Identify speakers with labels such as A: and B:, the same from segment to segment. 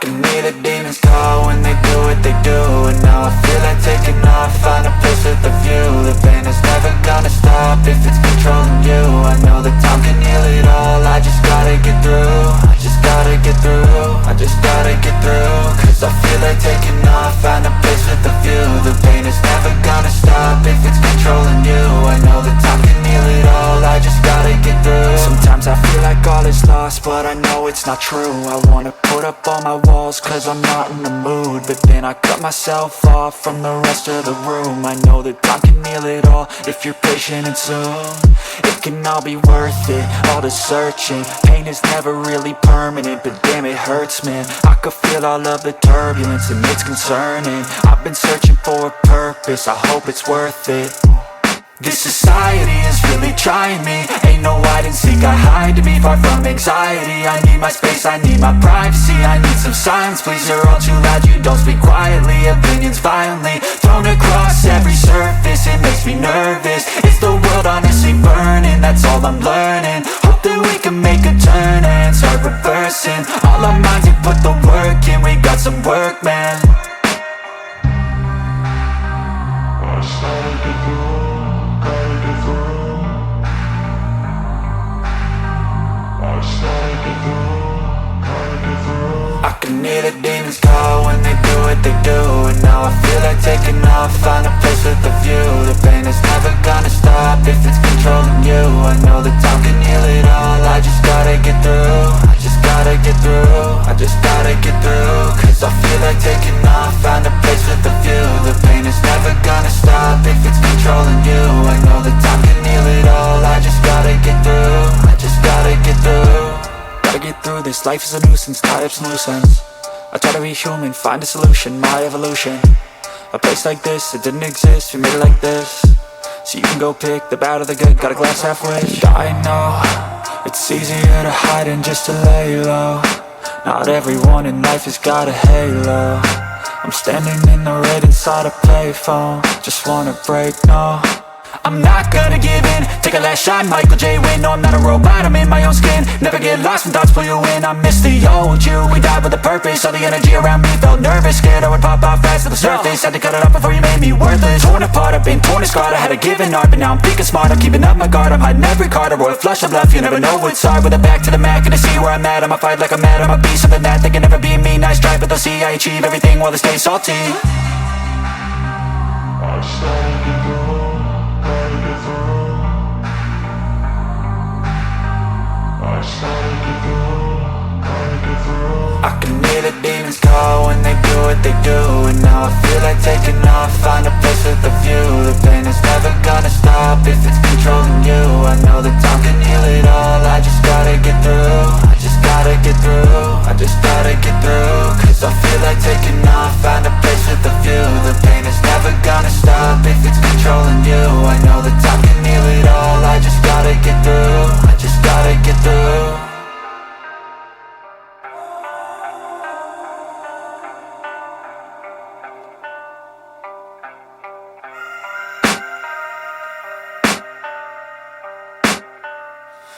A: can hear the demons call when they do what they do. And now I feel like taking off, find a place with a view. The pain is never gonna stop if it's controlling you. I know that time can heal it all, I just gotta get through. I just gotta get through, I just gotta get through. Cause I feel like taking off, find a place with a view. The pain is never gonna stop if it's controlling you. I know that time can heal it all, I just gotta get through. Sometimes I feel like all is lost, but I know it's not true. I wanna put up all my walls cause I'm not in the mood, but then I cut myself off from the rest of the room. I know that time can heal it all if you're patient and soon it can all be worth it, all the searching. Pain is never really permanent, but damn it hurts, man. I could feel all of the turbulence and it's concerning. I've been searching for a purpose, I hope it's worth it. This society is really trying me. Ain't no hide and seek, I hide to be far from anxiety. I need my space, I need my privacy. I need some silence, please, you're all too loud. You don't speak quietly, opinions violently thrown across every surface. It makes me nervous, is the world honestly burning? That's all I'm learning. Hope that we can make a turn and start reversing all our minds and put the work in. We got some work, man. I can hear the demons call when they do what they do. And now I feel like taking off, find a place with a view. The pain is never gonna stop if it's controlling you. I know that time can heal it all, I just gotta get through. I just gotta get through, I just gotta get through. Cause I feel like taking off, find a place with a view. The pain is never gonna stop if it's controlling you. I know that time can heal it all, I just gotta get through. I just gotta get through. Gotta get through this, life is a nuisance, tie up some loose ends. I try to be human, find a solution, my evolution. A place like this, it didn't exist, we made it like this. So you can go pick the bad or the good, got a glass half wish. I know, it's easier to hide than just to lay low. Not everyone in life has got a halo. I'm standing in the red inside a payphone, just wanna break, no. I'm not gonna give in, take a last shot, Michael J. Win. No, I'm not a robot, I'm in my own skin. Never get lost when thoughts pull you in. I miss the old you, we died with a purpose. All the energy around me felt nervous, scared I would pop out fast to the surface. Had to cut it off before you made me worthless. Torn apart, I've been torn and scarred. I had a given art, but now I'm thinking smart. I'm keeping up my guard, I'm hiding every card. A royal flush of bluff, you never know what's hard. With a back to the mat, gonna see where I'm at. I'ma fight like I'm mad, I'ma be something that they can never be me. Nice try, but they'll see I achieve everything while they stay salty. I started to go. I can hear the demons call when they do what they do. And now I feel like taking off, find a place with a view. The pain is never gonna stop if it's controlling you. I know that time can heal it all, I just gotta get through. I just gotta get through, I just gotta get through. Cause I feel like taking off, find a place with a view. The pain is never gonna stop if it's controlling you. I know that time can heal it all, I just gotta get through. I just gotta get through.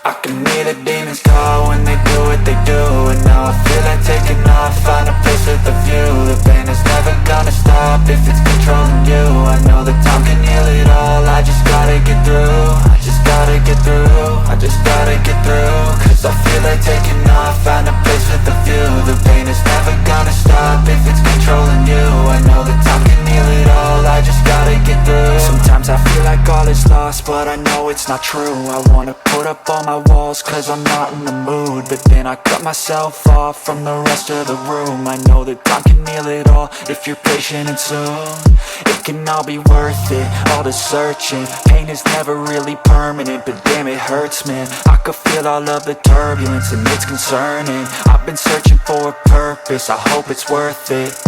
A: I can hear the demons call when they do what they do. And now I feel like taking off, find a place with a view. The pain is never gonna stop if it's controlling you. I know that time can heal it all, I just gotta get through. I just gotta get through, I just gotta get through. Cause I feel like taking off, find a place with a view. The pain is never gonna stop if it's controlling you. I know that time can heal it all, I just gotta get through. Sometimes I feel like all is lost, but I know it's not true. I wanna put up all my walls cause I'm not in the mood, but then I cut myself off from the rest of the room. I know that time can heal it all if you're patient and soon it can all be worth it, all the searching. Pain is never really permanent, but damn it hurts, man. I could feel all of the turbulence and it's concerning. I've been searching for a purpose, I hope it's worth it.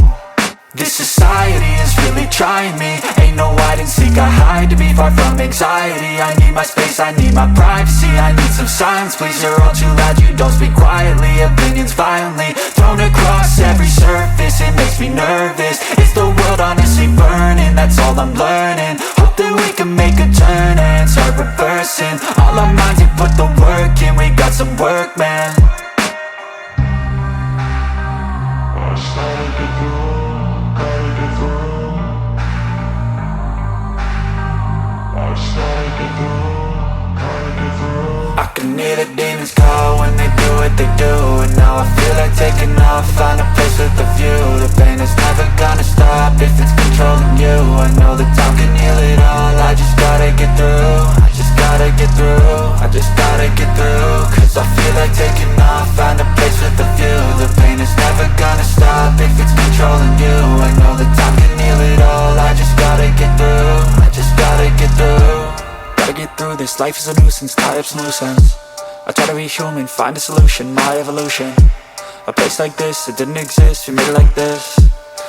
A: This society is really trying me. Ain't no hide and seek, I hide to be far from anxiety. I need my space, I need my privacy. I need some silence, please, you're all too loud. You don't speak quietly, opinions violently thrown across every surface. It makes me nervous, is the world honestly burning? That's all I'm learning. Hope that we can make a turn and start reversing all our minds and put the work in. We got some work, man. I what they do. And now I feel like taking off, find a place with a view. The pain is never gonna stop if it's controlling you. I know that time can heal it all, I just gotta get through. I just gotta get through, I just gotta get through. Cause I feel like taking off, find a place with a view. The pain is never gonna stop if it's controlling you. I know that time can heal it all, I just gotta get through. I just gotta get through. Gotta get through this, life is a nuisance, tie up some loose ends. I try to be human, find a solution, my evolution. A place like this, it didn't exist, we made it like this.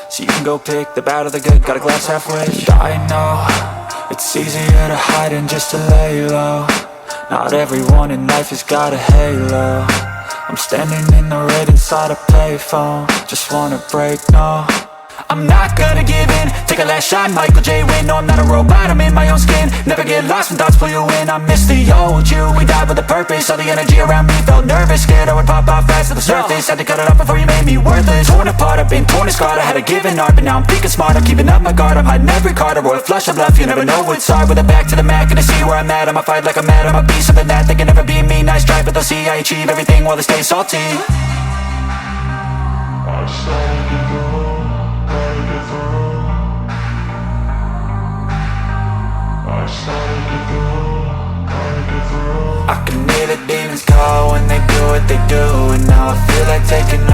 A: So you can go pick the bad or the good, got a glass half wish. I know, it's easier to hide than just to lay low. Not everyone in life has got a halo. I'm standing in the red inside a payphone, just wanna break, no. I'm not gonna give in, take a last shot, Michael J. Win. No, I'm not a robot, I'm in my own skin. Never get lost when thoughts pull you in. I miss the old you, we died with a purpose. All the energy around me felt nervous, scared I would pop out fast to the surface. Had to cut it off before you made me worthless. Torn apart, I've been torn and scarred. I had a given art, but now I'm thinking smart. I'm keeping up my guard, I'm hiding every card. A royal flush of bluff, you never know what's hard. With a back to the mat, gonna see where I'm at. I'ma fight like I'm mad, I'ma be something that they can never be me. Nice try, but they'll see I achieve everything while they stay salty. I started to go. I can hear the demons call when they do what they do. And now I feel like taking